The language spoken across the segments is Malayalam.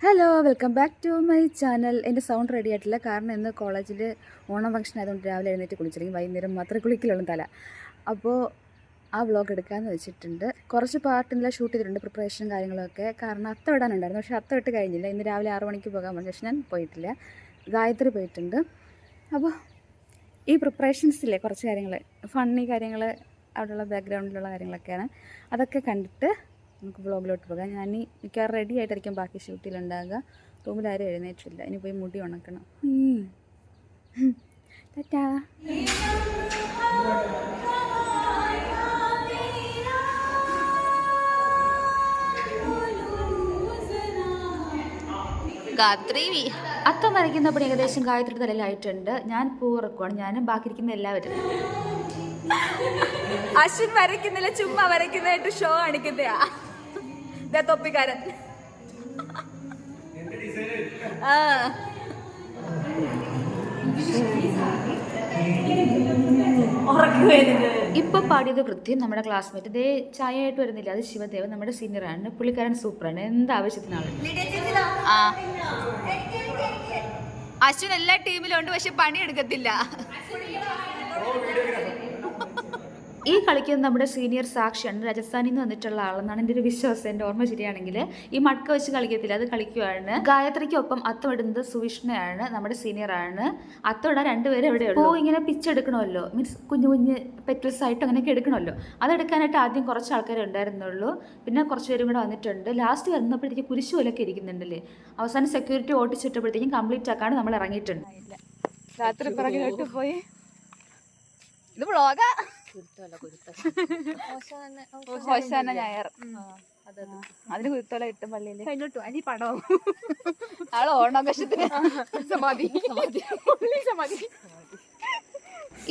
Hello, welcome back to my channel. എൻ്റെ സൗണ്ട് റെഡി ആയിട്ടില്ല, കാരണം ഇന്ന് കോളേജിൽ ഓണം ഫംഗ്ഷൻ ആയതുകൊണ്ട് രാവിലെ എഴുന്നേറ്റ് കുളിച്ചില്ലെങ്കിൽ വൈകുന്നേരം മാത്രമേ കുളിക്കലുള്ളൂ തല. അപ്പോൾ ആ വ്ളോഗ് എടുക്കാമെന്ന് വെച്ചിട്ടുണ്ട്. കുറച്ച് പാർട്ടിനെല്ലാം ഷൂട്ട് ചെയ്തിട്ടുണ്ട്, പ്രിപ്പറേഷനും കാര്യങ്ങളൊക്കെ. കാരണം അത്ത ഇടാനുണ്ടായിരുന്നു, പക്ഷേ അത്ത ഇട്ട് കഴിഞ്ഞില്ല. ഇന്ന് രാവിലെ 6 മണിക്ക് പോകാൻ പറഞ്ഞു, പക്ഷേ ഞാൻ പോയിട്ടില്ല. ഗായത്രി പോയിട്ടുണ്ട്. അപ്പോൾ ഈ പ്രിപ്പറേഷൻസിലെ കുറച്ച് കാര്യങ്ങൾ, ഫണ്ണി കാര്യങ്ങൾ, അവിടെയുള്ള ബാക്ക്ഗ്രൗണ്ടിലുള്ള കാര്യങ്ങളൊക്കെയാണ്. അതൊക്കെ കണ്ടിട്ട് നമുക്ക് വ്ളോഗിലോട്ട് പോകാം. ഞാൻ മിക്കവാറും റെഡി ആയിട്ടായിരിക്കും ബാക്കി ഷൂട്ടിലുണ്ടാകുക. റൂമിലാരും എഴുന്നേറ്റില്ല, ഇനി പോയി മുടി ഉണക്കണം. ടാറ്റാ. ഗായത്രി അത്ത വരയ്ക്കുന്നപ്പോൾ ഏകദേശം ഗായത്രി തലയിലായിട്ടുണ്ട്. ഞാൻ പൂറക്കുവാണ്, ഞാനും ബാക്കി ഇരിക്കുന്ന എല്ലാവരും. അശ്വിൻ വരയ്ക്കുന്നില്ല, ചുമ്മാ വരയ്ക്കുന്നതായിട്ട് ഷോ കാണിക്കുന്നയാ തൊപ്പിക്കാരൻ. ഇപ്പൊ പാടിയത് കൃത്യം നമ്മുടെ ക്ലാസ്മേറ്റ് ദേ ചായ ആയിട്ട് വരുന്നില്ല, അത് ശിവദേവൻ, നമ്മുടെ സീനിയറാണ്. പുള്ളിക്കാരൻ സൂപ്പറാണ്, എന്ത് ആവശ്യത്തിനാണ്. അശ്വിൻ എല്ലാ ടീമിലും ഉണ്ട്, പക്ഷെ പണിയെടുക്കത്തില്ല. ഈ കളിക്കുന്നത് നമ്മുടെ സീനിയർ സാക്ഷിയാണ്, രാജസ്ഥാനിൽ നിന്ന് വന്നിട്ടുള്ള ആളെന്നാണ് എൻ്റെ ഒരു വിശ്വാസം. എൻ്റെ ഓർമ്മ ശരിയാണെങ്കിൽ ഈ മടക്ക വെച്ച് കളിക്കത്തില്ല, അത് കളിക്കുവാണ്. ഗായത്രിക്കൊപ്പം അത്തം ഇടുന്നത് സുവിഷ്ണയാണ്, നമ്മുടെ സീനിയറാണ്. അത്തം ഇടാൻ രണ്ടുപേരും എവിടെ ഉള്ളൂ. ഇങ്ങനെ പിച്ചെടുക്കണമല്ലോ, മീൻസ് കുഞ്ഞു കുഞ്ഞ് പെറ്റൽസ് ആയിട്ട് അങ്ങനെയൊക്കെ എടുക്കണമല്ലോ. അതെടുക്കാനായിട്ട് ആദ്യം കുറച്ച് ആൾക്കാരെ ഉണ്ടായിരുന്നുള്ളൂ, പിന്നെ കുറച്ച് പേരും കൂടെ വന്നിട്ടുണ്ട്. ലാസ്റ്റ് വരുന്നപ്പോഴത്തേക്ക് കുരിശു പോലൊക്കെ ഇരിക്കുന്നുണ്ടല്ലേ. അവസാനം സെക്യൂരിറ്റി ഓട്ടിച്ചിട്ടപ്പോഴത്തേക്കും കംപ്ലീറ്റ് ആക്കാണ്ട് നമ്മൾ ഇറങ്ങിയിട്ടുണ്ട്. രാത്രി പിറകിലോട്ട് പോയി. ഇത് വ്ളോഗാ, ഞായർ അതിന് കുരുത്തോല കിട്ടും പള്ളിയില്. ആള് ഓണാഘോഷത്തിന്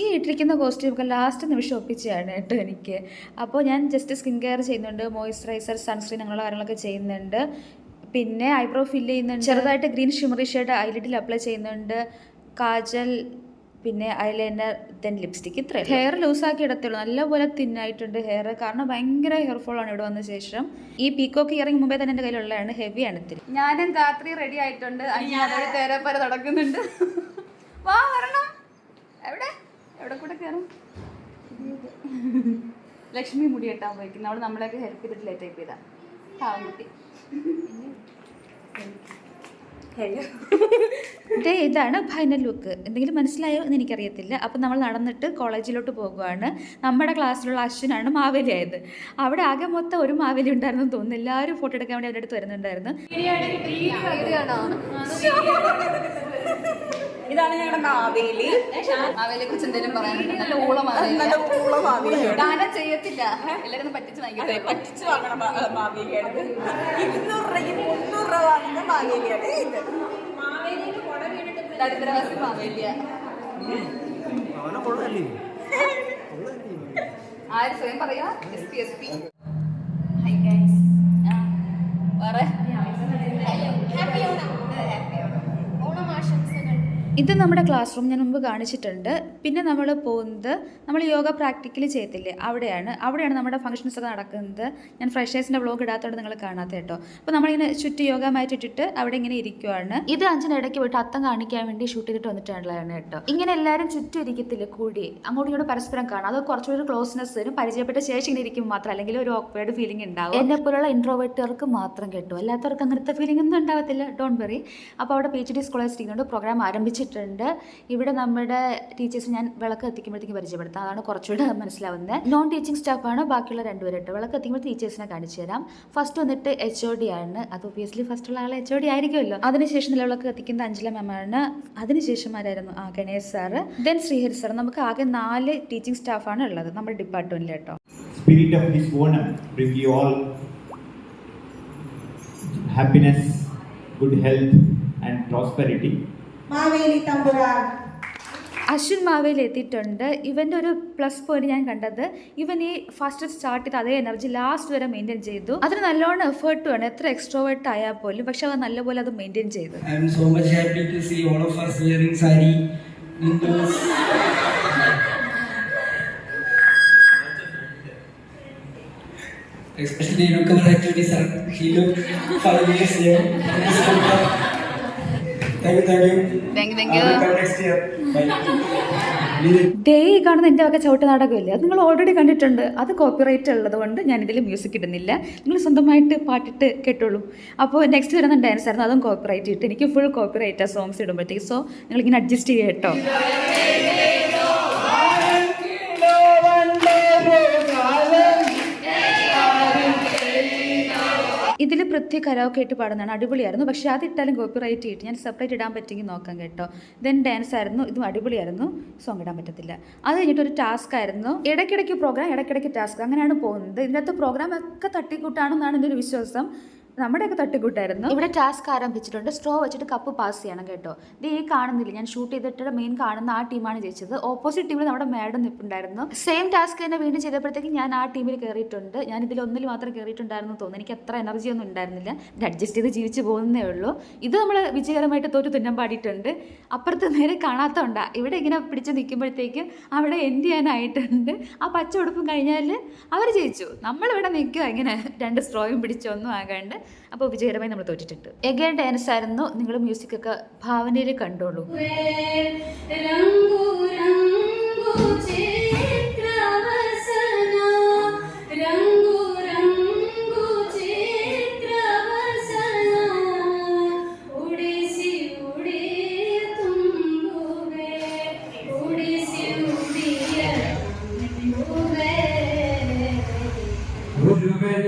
ഈ ഇട്ടിരിക്കുന്ന കോസ്റ്റ്യൂമൊക്കെ ലാസ്റ്റ് നിമിഷം ഒപ്പിച്ചാണ് കേട്ടോ എനിക്ക്. അപ്പോൾ ഞാൻ ജസ്റ്റ് സ്കിൻ കെയർ ചെയ്യുന്നുണ്ട്, മോയ്സ്ചറൈസർ, സൺസ്ക്രീൻ അങ്ങനെയുള്ള കാര്യങ്ങളൊക്കെ ചെയ്യുന്നുണ്ട്. പിന്നെ ഐബ്രോ ഫില്ല് ചെയ്യുന്നുണ്ട്, ചെറുതായിട്ട് ഗ്രീൻ ഷിമറി ഷെയ്ഡ് ഐലിഡിൽ അപ്ലൈ ചെയ്യുന്നുണ്ട്, കാജൽ, പിന്നെ ഐലൈനർ, ദെൻ ലിപ്സ്റ്റിക്ക്. ഇത്രയും. ഹെയർ ലൂസാക്കി ഇടത്തുള്ളൂ, നല്ലപോലെ തിന്നായിട്ടുണ്ട് ഹെയർ, കാരണം ഭയങ്കര ഹെയർ ഫോളാണ് ഇവിടെ വന്ന ശേഷം. ഈ പീക്കോക്ക് ഇയറിംഗ് മുമ്പേ തന്നെ എൻ്റെ കയ്യിലുള്ളതാണ്, ഹെവിയാണ് ഇത്തിരി. ഞാനും രാത്രി റെഡി ആയിട്ടുണ്ട്, അതൊരു തേരപ്പര നടക്കുന്നുണ്ട്. വാ വരണം. എവിടെ എവിടെ കൂടെ കയറും. ലക്ഷ്മി മുടി കെട്ടാൻ പോയിക്കുന്നു, അവൾ നമ്മളെയൊക്കെ ഹെൽപ്പ് ചെയ്തിട്ട് ലേറ്റ് ആയി ചെയ്താ കുട്ടി. ഇതാണ് ഫൈനൽ ലുക്ക്. എന്തെങ്കിലും മനസ്സിലായോ എന്ന് എനിക്കറിയത്തില്ല. അപ്പം നമ്മൾ നടന്നിട്ട് കോളേജിലോട്ട് പോകുവാണ്. നമ്മുടെ ക്ലാസ്സിലുള്ള അശ്വിനാണ് മാവേലി ആയത്. അവിടെ ആകെ മൊത്തം ഒരു മാവേലി ഉണ്ടായിരുന്നു തോന്നുന്നു. എല്ലാവരും ഫോട്ടോ എടുക്കാൻ വേണ്ടി അവരുടെ അടുത്ത് വരുന്നുണ്ടായിരുന്നു. ഇതാണ് ഞങ്ങളുടെ മാവേലി. മാവേലിയെ കുറിച്ച് എന്തെങ്കിലും പറയാനുണ്ട്? നല്ല ഊളമാവേലി. ഗാനം ചെയ്യത്തില്ല, എല്ലാവരും പറ്റിച്ച് വാങ്ങിക്കട്ടെ. പറ്റിച്ച് വാങ്ങണം മാവേലിയാണ്. 200 രൂപയ്ക്ക് 300 രൂപ വാങ്ങുന്ന മാവേലിയാണ് ഇത്. ദരിദ്രവാസി മാവേലിയ. ആര് സ്വയം പറയാ? SP. High guys. വേറെ ഇത് നമ്മുടെ ക്ലാസ് റൂം, ഞാൻ മുമ്പ് കാണിച്ചിട്ടുണ്ട്. പിന്നെ നമ്മൾ പോകുന്നത്, നമ്മൾ യോഗ പ്രാക്ടിക്കലി ചെയ്യത്തില്ലേ, അവിടെയാണ് നമ്മുടെ ഫംഗ്ഷൻസ് ഒക്കെ നടക്കുന്നത്. ഞാൻ ഫ്രഷേഴ്സിൻ്റെ വ്ളോഗ് ഇടാത്തതുകൊണ്ട് നിങ്ങൾ കാണാത്ത കേട്ടോ. അപ്പോൾ നമ്മളിങ്ങനെ ചുറ്റി യോഗ മാറ്റ് ഇട്ടിട്ട് അവിടെ ഇങ്ങനെ ഇരിക്കുവാണ്. ഇത് 5 ഇടയ്ക്ക് പോയിട്ട് അത്തം കാണിക്കാൻ വേണ്ടി ഷൂട്ട് ചെയ്തിട്ട് വന്നിട്ടുള്ളതാണ് കേട്ടോ. ഇങ്ങനെ എല്ലാവരും ചുറ്റും ഇരിക്കത്തില്ല, കൂടി അങ്ങോട്ടും ഇങ്ങോട്ട് പരസ്പരം കാണാം. അത് കുറച്ചുകൂടി ക്ലോസ്നെസ് വരും, പരിചയപ്പെട്ട ശേഷം ഇങ്ങനെ ഇരിക്കും മാത്രം, അല്ലെങ്കിൽ ഒരു ഓക്വേർഡ് ഫീലിംഗ് ഉണ്ടാവും. എന്നെ പോലുള്ള ഇൻട്രോവേർട്ടുകൾക്ക് മാത്രം കേട്ടോ, അല്ലാത്തവർക്ക് അങ്ങനത്തെ ഫീലിംഗ് ഒന്നും ഉണ്ടാവത്തില്ല, ഡോണ്ട് വറി. അപ്പോൾ അവിടെ PhD സ്കോളേഴ്സ് ചെയ്യുന്നുണ്ട്, പ്രോഗ്രാം ആരംഭിച്ചിട്ടുണ്ട്. ഇവിടെ നമ്മുടെ ടീച്ചേഴ്സ് ഞാൻ വിളക്ക് എത്തിക്കുമ്പോഴത്തേക്ക് പരിചയപ്പെടുത്താം, അതാണ് കുറച്ചുകൂടെ മനസ്സിലാവുന്നത്. നോൺ ടീച്ചിങ് സ്റ്റാഫാണ് ബാക്കിയുള്ള 2 പേരുണ്ട്. വിളക്ക് എത്തിക്കുമ്പോൾ ടീച്ചേഴ്സിനെ കാണിച്ചു തരാം. ഫസ്റ്റ് വന്നിട്ട് HOD ആണ്, അത് ഒബിയസ്ലി ഫസ്റ്റുള്ള ആൾ HOD ആയിരിക്കുമല്ലോ. അതിനുശേഷം വിളക്ക് എത്തിക്കുന്നത് അഞ്ജല മാമാണ്. അതിനുശേഷം ആരായിരുന്നു? Ganesh sir, then Shrihari sir. നമുക്ക് ആകെ 4 ടീച്ചിങ് സ്റ്റാഫാണ് ഉള്ളത് നമ്മുടെ ഡിപ്പാർട്ട്മെന്റിൽ കേട്ടോ. Spirit of this Onam bring you all happiness, good health and prosperity. Maveli തമ്പുരാൻ. അശ്വിൻ മാവേലി എത്തിയിട്ടുണ്ട്. ഇവൻ്റെ ഒരു പ്ലസ് പോയിന്റ് ഞാൻ കണ്ടത്, ഇവൻ ഈ ഫസ്റ്റ് സ്റ്റാർട്ട് ചെയ്ത് അതേ എനർജി ലാസ്റ്റ് വരെ മെയിൻറ്റെയിൻ ചെയ്തു. അതിന് നല്ലോണം എഫേർട്ട് വേണം, എത്ര എക്സ്ട്രോവേർട്ട് ആയാൽ പോലും, പക്ഷെ അത് നല്ലപോലെ അത് മെയിൻറ്റെയിൻ ചെയ്തു. I am so much happy to see all of us wearing sari. Especially newcomer activity, sir. He looked 5 years young. Thank you. Thank you. I will come next year. Bye. ദേ ഈ കാണുന്ന എൻ്റെ വക ചവിട്ട് നാടകമില്ലേ, അത് നിങ്ങൾ ഓൾറെഡി കണ്ടിട്ടുണ്ട്. അത് കോപ്പിറൈറ്റ് ഉള്ളത് കൊണ്ട് ഞാനിതിൽ മ്യൂസിക് ഇടുന്നില്ല. നിങ്ങൾ സ്വന്തമായിട്ട് പാട്ടിട്ട് കേട്ടോളൂ. അപ്പോൾ നെക്സ്റ്റ് വരുന്ന ഡാൻസ് ആയിരുന്നു, അതും കോപ്പിറൈറ്റ് ഇട്ട്. എനിക്ക് ഫുൾ കോപ്പിറൈറ്റ് ആ സോങ്സ് ഇടുമ്പോഴത്തേക്ക്. സോ നിങ്ങളിങ്ങനെ അഡ്ജസ്റ്റ് ചെയ്യുക കേട്ടോ. ഇതിൽ പൃഥ്വി കരോക്കെ ആയിട്ട് പാടുന്നതാണ്, അടിപൊളിയായിരുന്നു. പക്ഷേ അതിട്ടാലും കോപ്പിറൈറ്റ് ചെയ്തിട്ട് ഞാൻ സെപ്പറേറ്റ് ഇടാൻ പറ്റുമെങ്കിൽ നോക്കാം കേട്ടോ. ദെൻ ഡാൻസ് ആയിരുന്നു, ഇതും അടിപൊളിയായിരുന്നു. സോങ് ഇടാൻ പറ്റത്തില്ല. അത് കഴിഞ്ഞിട്ട് ഒരു ടാസ്ക് ആയിരുന്നു, ഇടയ്ക്കിടയ്ക്ക് പ്രോഗ്രാം, ഇടയ്ക്കിടയ്ക്ക് ടാസ്ക്, അങ്ങനെയാണ് പോകുന്നത്. ഇതിനകത്ത് പ്രോഗ്രാം ഒക്കെ തട്ടിക്കൂട്ടാണെന്നാണ് എൻ്റെ ഒരു വിശ്വാസം. നമ്മുടെയൊക്കെ തട്ടിക്കൂട്ടായിരുന്നു. ഇവിടെ ടാസ്ക് ആരംഭിച്ചിട്ടുണ്ട്. സ്ട്രോ വെച്ചിട്ട് കപ്പ് പാസ് ചെയ്യണം കേട്ടോ. ഇത് ഈ കാണുന്നില്ല, ഞാൻ ഷൂട്ട് ചെയ്തിട്ട് മെയിൻ കാണുന്ന ആ ടീമാണ് ജയിച്ചത്. ഓപ്പോസിറ്റ് ടീമിൽ നമ്മുടെ മാഡം നിൽപ്പുണ്ടായിരുന്നു. സെയിം ടാസ്ക് തന്നെ വീണ്ടും ചെയ്തപ്പോഴത്തേക്കും ഞാൻ ആ ടീമിൽ കയറിയിട്ടുണ്ട്. ഞാൻ ഇതിൽ ഒന്നിൽ മാത്രം കയറിയിട്ടുണ്ടായിരുന്നു തോന്നുന്നു. എനിക്ക് അത്ര എനർജി ഒന്നും ഉണ്ടായിരുന്നില്ല. ഇത് അഡ്ജസ്റ്റ് ചെയ്ത് ജീവിച്ച് പോകുന്നേ ഉള്ളൂ. ഇത് നമ്മൾ വിജയകരമായിട്ട് തോറ്റു തുന്നം പാടിയിട്ടുണ്ട്. അപ്പുറത്ത് നേരെ കാണാത്തതുണ്ടാ, ഇവിടെ ഇങ്ങനെ പിടിച്ച് നിൽക്കുമ്പോഴത്തേക്കും അവിടെ എൻഡ് ചെയ്യാനായിട്ടുണ്ട്. ആ പച്ച ഉടുപ്പും കഴിഞ്ഞാൽ അവർ ജയിച്ചു. നമ്മളിവിടെ നിൽക്കുക ഇങ്ങനെ 2 സ്ട്രോയും പിടിച്ചൊന്നും ആകാണ്ട്. അപ്പോൾ വിജയകരമായി നമ്മൾ തോറ്റിട്ടുണ്ട്. എഗൈൻ ഡാൻസ് ആയിരുന്നു. നിങ്ങൾ മ്യൂസിക്കൊക്കെ ഭാവനയിൽ കണ്ടോളൂ.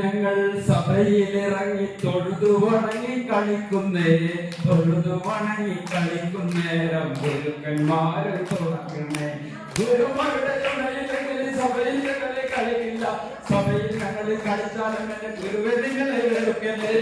ഞങ്ങൾ സഭയിലിറങ്ങി തൊഴുതു വണങ്ങി കളിക്കുന്നേരം ഗുരുക്കന്മാര് തുറക്കുന്നേ. ഗുരുമകളുടെ തുണയില്ലെങ്കിൽ സഭയിൽ ഞങ്ങളെ കളിക്കില്ല. സഭയിൽ ഞങ്ങൾ കളിച്ചാലും എന്റെ ഗുരുവെ നിങ്ങളെ വെറുക്കല്ലേ.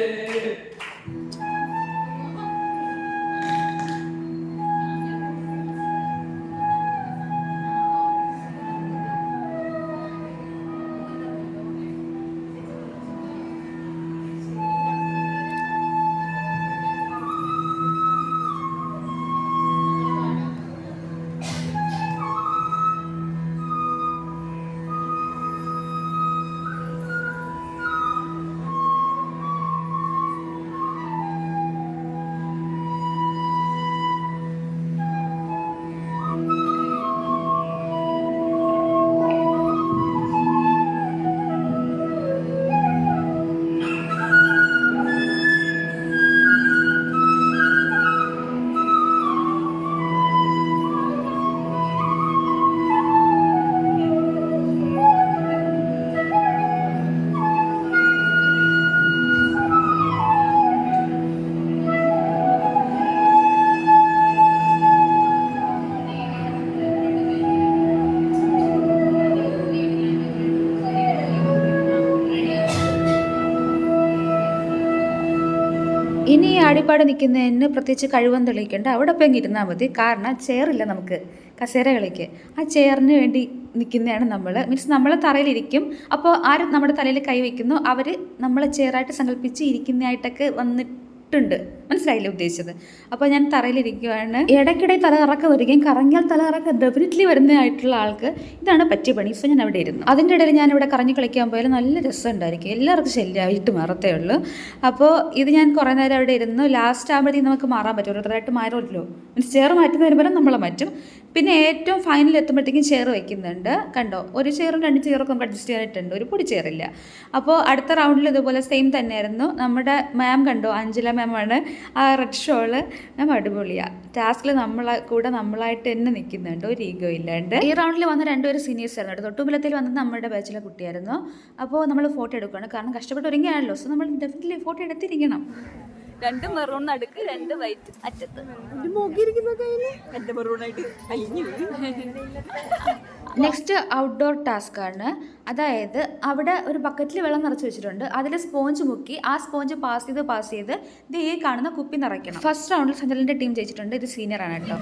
ഇനി ഈ ആടിപ്പാട് നിൽക്കുന്നതിന് പ്രത്യേകിച്ച് കഴിവൊന്നും തെളിയിക്കേണ്ട, അവിടെ ഇപ്പം ഇരുന്നാൽ മതി. കാരണം ചെയറില്ല നമുക്ക് കസേര കളിക്ക്. ആ ചെയറിന് വേണ്ടി നിൽക്കുന്നതാണ് നമ്മൾ. മീൻസ് നമ്മൾ തറയിലിരിക്കും. അപ്പോൾ ആരും നമ്മുടെ തലയിൽ കൈ വയ്ക്കുന്നു, അവർ നമ്മളെ ചെയറായിട്ട് സങ്കല്പിച്ച് ഇരിക്കുന്നതായിട്ടൊക്കെ വന്നിട്ടുണ്ട്. മനസ്സിലായില്ലേ ഉദ്ദേശിച്ചത്? അപ്പോൾ ഞാൻ തറയിലിരിക്കുകയാണ്. ഇടയ്ക്കിടെ തലകറക്കം വരികയും, കറങ്ങിയാൽ തലകറക്കം ഡെഫിനറ്റ്ലി വരുന്നതായിട്ടുള്ള ആൾക്ക് ഇതാണ് പറ്റിയ പണി. സോ ഞാൻ അവിടെ ഇരുന്നു. അതിൻ്റെ ഇടയിൽ ഞാനിവിടെ കറങ്ങി കളിക്കാൻ പോയാൽ നല്ല രസമുണ്ടായിരിക്കും. എല്ലാവർക്കും ശല്യമായിട്ട് മാറത്തേ ഉള്ളൂ. അപ്പോൾ ഇത് ഞാൻ കുറേ നേരം അവിടെ ഇരുന്നു. ലാസ്റ്റ് ആകുമ്പോഴത്തേക്കും നമുക്ക് മാറാൻ പറ്റും. ഓരോരുത്തരായിട്ട് മാറുമല്ലോ. മീൻസ് ചെയർ മാറ്റുന്നതിന് പകരം നമ്മളെ മാറ്റും. പിന്നെ ഏറ്റവും ഫൈനൽ എത്തുമ്പോഴത്തേക്കും ചെയർ വയ്ക്കുന്നുണ്ട്. കണ്ടോ, ഒരു ചെയറും 2 ചെയറൊക്കെ നമുക്ക് അഡ്ജസ്റ്റ് ചെയ്യാനായിട്ടുണ്ട്. ഒരു പൊടി ചെയറില്ല. അപ്പോൾ അടുത്ത റൗണ്ടിൽ ഇതുപോലെ സെയിം തന്നെയായിരുന്നു. നമ്മുടെ മാം കണ്ടോ, അഞ്ജല മാമാണ്. ആ റെഡ് ഷോള് മാം അടിപൊളിയാണ്. ടാസ്കിൽ നമ്മളായിട്ട് തന്നെ നിൽക്കുന്നുണ്ട്, ഒരു ഈഗോ ഇല്ലാണ്ട്. ഈ റൗണ്ടിൽ വന്ന 2 പേര് സീനിയേഴ്സ് ആയിരുന്നു കേട്ടോ. തൊട്ടുമ്പലത്തിൽ വന്നത് നമ്മുടെ ബാച്ചിലെ കുട്ടിയായിരുന്നു. അപ്പോൾ നമ്മൾ ഫോട്ടോ എടുക്കുകയാണ്. കാരണം കഷ്ടപ്പെട്ട് ഒരുങ്ങിയാണല്ലോ. സോ നമ്മൾ ഡെഫിനറ്റ്ലി ഫോട്ടോ എടുത്തിരിക്കണം. 2 മെറൂൺ നടുക്ക്, 2 വൈറ്റ് അറ്റത്ത്. നെക്സ്റ്റ് ഔട്ട്ഡോർ ടാസ്ക് ആണ്. അതായത് അവിടെ ഒരു ബക്കറ്റിൽ വെള്ളം നിറച്ച് വെച്ചിട്ടുണ്ട്. അതിൽ സ്പോഞ്ച് മുക്കി ആ സ്പോഞ്ച് പാസ് ചെയ്ത് ഇത് ഈ കാണുന്ന കുപ്പി നിറയ്ക്കണം. ഫസ്റ്റ് റൗണ്ടിൽ സഞ്ജലിൻ്റെ ടീം ജയിച്ചിട്ടുണ്ട്. ഇത് സീനിയർ ആണ് കേട്ടോ.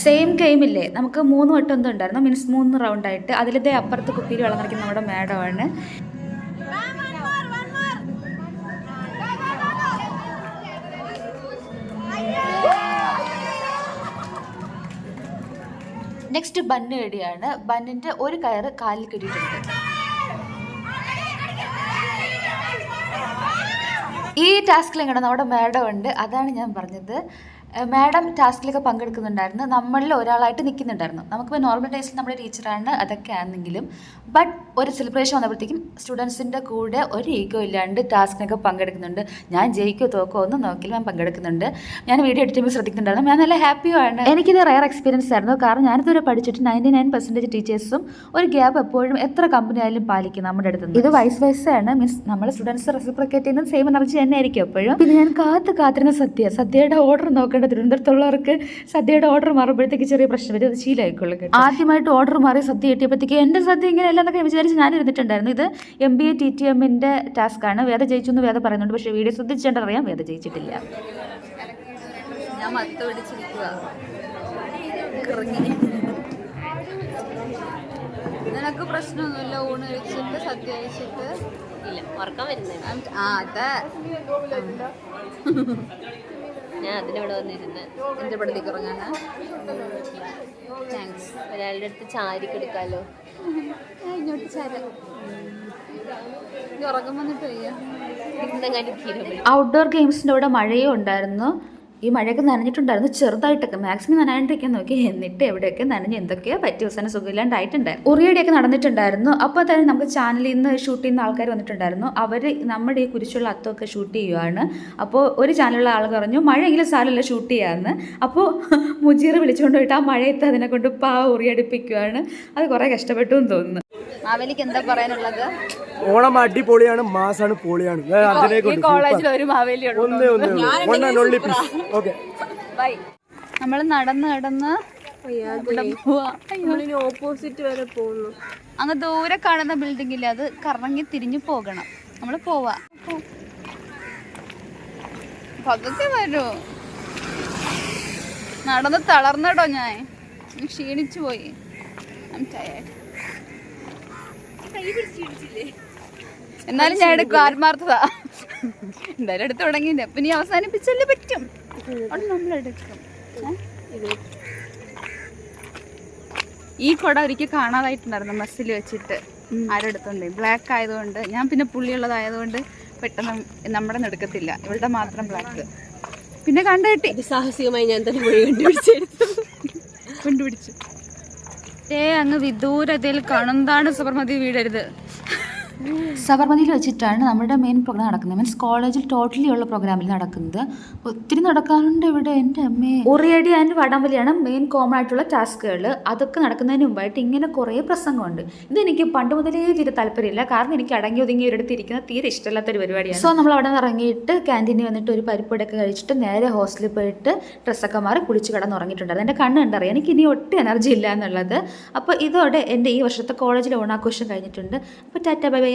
സെയിം ഗെയിമില്ലേ, നമുക്ക് 3 വട്ടം എന്തോ ഉണ്ടായിരുന്നു. മീൻസ് 3 റൗണ്ടായിട്ട്. അതിലിതേ അപ്പുറത്ത് കുപ്പിയിൽ വെള്ളം നിറയ്ക്കുന്ന നമ്മുടെ മാഡമാണ്. Next bun കടിയാണ്. ബണ്ണിൻ്റെ ഒരു കയറ് കാലിൽ കെട്ടിയിട്ടുണ്ട്. ഈ ടാസ്കിൽ എങ്ങനെ നമ്മുടെ മാഡം ഉണ്ട്, അതാണ് ഞാൻ പറഞ്ഞത്. മാഡം ടാസ്കിലൊക്കെ പങ്കെടുക്കുന്നുണ്ടായിരുന്നു, നമ്മളിൽ ഒരാളായിട്ട് നിൽക്കുന്നുണ്ടായിരുന്നു. നമുക്കിപ്പോൾ നോർമൽ ഡേയ്സിൽ നമ്മുടെ ടീച്ചറാണ്, അതൊക്കെ ആണെങ്കിലും ബട്ട് ഒരു സെലിബ്രേഷൻ വന്നപ്പോഴത്തേക്കും സ്റ്റുഡൻസിൻ്റെ കൂടെ ഒരു ഈഗോ ഇല്ലാണ്ട് ടാസ്കിനൊക്കെ പങ്കെടുക്കുന്നുണ്ട്. ഞാൻ ജയിക്കോ തോക്കോ ഒന്നും നോക്കില്ല, ഞാൻ പങ്കെടുക്കുന്നുണ്ട്. ഞാൻ വീഡിയോ എഡിറ്റ് ചെയ്യുമ്പോൾ ശ്രദ്ധിക്കുന്നുണ്ടായിരുന്നു. ഞാൻ നല്ല ഹാപ്പിയാണ്. എനിക്കിത് റയർ എക്സ്പീരിയൻസ് ആയിരുന്നു. കാരണം ഞാനിതുവരെ പഠിച്ചിട്ട് 99% ടീച്ചേഴ്സും ഒരു ഗ്യാപ്പ് എപ്പോഴും എത്ര കമ്പനി ആയാലും പാലിക്കും നമ്മുടെ അടുത്ത്. ഇത് വൈസ് വൈസാണ്, മീൻസ് നമ്മൾ സ്റ്റുഡൻസ് റെസിപ്രോക്കേറ്റ് ചെയ്യുന്നത് സെയിം എനർജി തന്നെ ആയിരിക്കും എപ്പോഴും. പിന്നെ ഞാൻ കാത്തിരുന്ന സദ്യയുടെ ഓർഡർ നോക്കേണ്ടത് തിരുവനന്തപുരത്തുള്ളവർക്ക് സദ്യയുടെ ഓർഡർ മാറുമ്പോഴത്തേക്ക് ചെറിയ പ്രശ്നം വരും. അത് ശീലമായിക്കൊള്ളും. ആദ്യമായിട്ട് ഓർഡർ മാറി സദ്യ കിട്ടിയപ്പോഴത്തേക്ക് എൻ്റെ സദ്യ ഇങ്ങനെയല്ല എന്നൊക്കെ വിചാരിച്ച് ഞാൻ ഇരുന്നിട്ടുണ്ടായിരുന്നു. ഇത് MBA TTMന്റെ ടാസ്ക്കാണ്. വേദ ജയിച്ചു എന്ന് വേദ പറയുന്നുണ്ട്, പക്ഷേ വീഡിയോ ശ്രദ്ധിച്ചിട്ടറിയാം വേദ ജയിച്ചിട്ടില്ല. ഞാൻ മത്ത് പിടിച്ചിരിക്കുക. നിനക്ക് പ്രശ്നമൊന്നുമില്ല ഊണ് കഴിച്ചിട്ട് സദ്യ കഴിച്ചിട്ട്? ഇല്ല, ഉറക്കം വരുന്നുണ്ട്. അതെ, ഞാൻ അതിനിവിടെ വന്നിരുന്ന് എൻ്റെ പടത്തേക്ക് ഉറങ്ങാനാ. താങ്ക്സ്. ഒരാളുടെ അടുത്ത് ചാരിക്ക് എടുക്കാലോ. ഇങ്ങോട്ട് ചാര ഉറക്കം വന്നിട്ട് വയ്യ. ഇന്നെങ്ങാനും തീരെ ഔട്ട്ഡോർ ഗെയിംസിൻ്റെ ഇവിടെ മഴയും ഉണ്ടായിരുന്നു. ഈ മഴയൊക്കെ നനഞ്ഞിട്ടുണ്ടായിരുന്നു ചെറുതായിട്ടൊക്കെ, മാക്സിമം നനയാണ്ടിരിക്കാൻ നോക്കി. എന്നിട്ട് എവിടെയൊക്കെ നനഞ്ഞ് എന്തൊക്കെയോ പറ്റി അവസാനം സുഖമില്ലാണ്ടായിട്ടുണ്ടായിരുന്നു. ഉറിയടിയൊക്കെ നടന്നിട്ടുണ്ടായിരുന്നു. അപ്പോൾ തന്നെ നമുക്ക് ചാനലിൽ നിന്ന് ഷൂട്ട് ചെയ്യുന്ന ആൾക്കാർ വന്നിട്ടുണ്ടായിരുന്നു. അവർ നമ്മുടെ ഈ കുരിശുള്ള അത്തമൊക്കെ ഷൂട്ട് ചെയ്യുവാണ്. അപ്പോൾ ഒരു ചാനലിലുള്ള ആൾ പറഞ്ഞു മഴയെങ്കിലും സാരമില്ല ഷൂട്ട് ചെയ്യാമെന്ന്. അപ്പോൾ മുജീർ വിളിച്ചുകൊണ്ട് പോയിട്ട് ആ മഴയത്ത് അതിനെ കൊണ്ട് ഉറിയടിപ്പിക്കുവാണ്. അത് കുറേ കഷ്ടപ്പെട്ടു എന്ന് തോന്നുന്നു. മാവേലിക്ക് എന്താ പറയാനുള്ളത്? ഓണം അടിപൊളിയാണ്, മാസാണ്, പൊളിയാണ്. കോളേജിൽ ഒരു മാവേലി നമ്മൾ നടന്ന് ഓപ്പോസിറ്റ് വരെ പോകുന്നു. അങ്ങ് ദൂരെ കാണുന്ന ബിൽഡിങ്ങില്ലേ, അത് കറങ്ങി തിരിഞ്ഞു പോകണം. നമ്മൾ പോവാ. പതുക്കെ വരൂ. നടന്ന് തളർന്നടോ, ഞാൻ ക്ഷീണിച്ചു പോയി. എന്നാലും ഞാൻ എടുക്കും, ആത്മാർത്ഥത. എന്തായാലും എടുത്ത് തുടങ്ങിയില്ല, പിന്നെ അവസാനിപ്പിച്ചല്ലേ പറ്റും. അത് നമ്മളെടുക്കും. ഈ കുട ഒരിക്കൽ കാണാതായിട്ടുണ്ടായിരുന്നു ബസ്സിൽ വെച്ചിട്ട്, ആരും എടുത്തോണ്ടേ. ബ്ലാക്ക് ആയതുകൊണ്ട്, ഞാൻ പിന്നെ പുള്ളിയുള്ളതായതുകൊണ്ട് പെട്ടെന്ന് നമ്മുടെ എടുക്കത്തില്ല, ഇവളുടെ മാത്രം ബ്ലാക്ക്. പിന്നെ കണ്ടുകിട്ടി, സാഹസികമായി ഞാൻ തന്നെ പോയി കണ്ടുപിടിച്ചു. അങ്ങ് വിദൂരതയിൽ കാണുന്നതാണ് സബർമതി വീടരുത്. സബർമതിയിൽ വെച്ചിട്ടാണ് നമ്മുടെ മെയിൻ പ്രോഗ്രാം നടക്കുന്നത്. മീൻസ് കോളേജിൽ ടോട്ടലി ഉള്ള പ്രോഗ്രാമിൽ നടക്കുന്നത്. ഒത്തിരി നടക്കാറുണ്ട് ഇവിടെ. എൻ്റെ അമ്മേ, ഉറിയടി ആൻഡ് വടംവലിയാണ് മെയിൻ കോമൺ ആയിട്ടുള്ള ടാസ്കുകൾ. അതൊക്കെ നടക്കുന്നതിന് മുമ്പായിട്ട് ഇങ്ങനെ കുറേ പ്രസംഗമുണ്ട്. ഇതെനിക്ക് പണ്ട് മുതലേ തീരെ താല്പര്യമില്ല. കാരണം എനിക്ക് അടങ്ങി ഒതുങ്ങി ഒരിടത്ത് ഇരിക്കുന്നത് തീരെ ഇഷ്ടമില്ലാത്തൊരു പരിപാടിയാണ്. സോ നമ്മൾ അവിടെ നിന്ന് ഇറങ്ങിയിട്ട് ക്യാൻറ്റീനിൽ വന്നിട്ട് ഒരു പരിപ്പൊടിയൊക്കെ കഴിച്ചിട്ട് നേരെ ഹോസ്റ്റലിൽ പോയിട്ട് ഡ്രസ്സൊക്കെ മാറി കുളിച്ച് കിടന്നുറങ്ങിയിട്ടുണ്ടായിരുന്നു. എൻ്റെ കണ്ണ് കണ്ടറിയാം എനിക്ക് ഇനി ഒട്ടും എനർജി ഇല്ല എന്നുള്ളത്. അപ്പോൾ ഇതോടെ എൻ്റെ ഈ വർഷത്തെ കോളേജിലെ ഓണാഘോഷം കഴിഞ്ഞിട്ടുണ്ട്. അപ്പോൾ ടാറ്റ ബൈ ബൈ.